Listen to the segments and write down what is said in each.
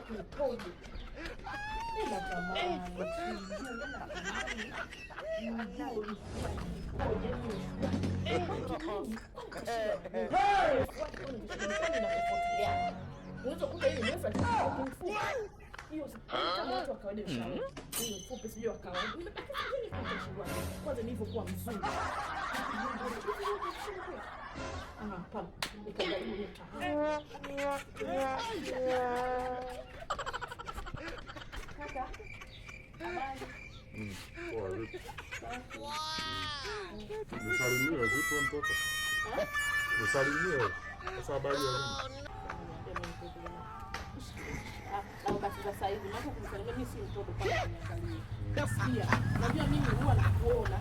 kuitoje? Nenda kama unaweza kukuta hili mrefu hiyo kama watu wa kawaida ushauri hiyo fupi sio wa kawaida nimebaki nini kwa kwanza nilivyokuwa mzuri pale nikaangalia hiyo kaka Nisalimie vipi mtoto? Nisalimie. Sasa habari ya nini? Wakati sasa hivi mambo kumsalimia mimi si mtoto kwa kuniangalia. Nasikia. Najua mimi huwa nakuona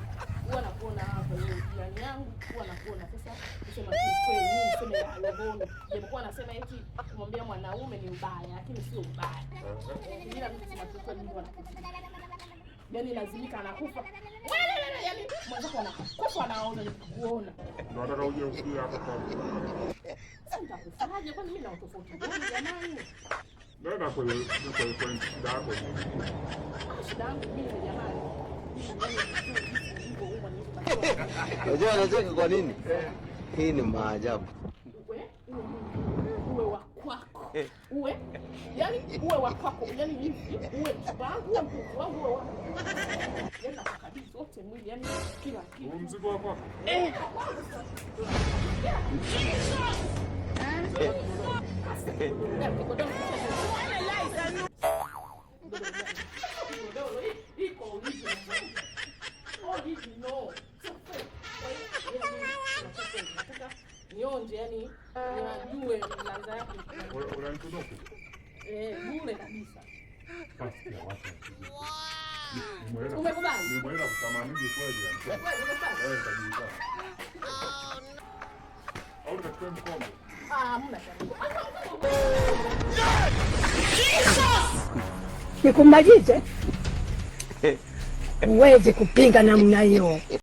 hapa hiyo jirani yangu huwa nakuona. Sasa nisema kweli mimi niseme ya lobono. Japokuwa anasema eti kumwambia mwanaume ni mbaya lakini sio mbaya. Bila mtu tunachukua nini wanakufa. Yaani lazimika anakufa. Yaani mwanzo anakufa anaona kuona. Ndio nataka uje usikie hapa kwa. Sasa nitakufaje kwani mimi na utofauti gani jamani? Nenda kwa shida yako. Shida yangu mimi jamani. Unajua anacheka kwa nini? Hii ni maajabu. Uwe wa kwako. Uwe wa kwako. Yaani hivi uwe wangu uwe wa. Yaani kabisa zote mwili yaani kila kitu. Mzigo wa kwako. Nionje yani niwajue mlanza yake. Unanitunuku? Bure kabisa. Basi ya watu. Umekubali? Nimeenda kutamani kweli yani. Kabisa. Au nikachukua mkono. Hamna chanzo. Nikumalize uweze kupinga namna hiyo.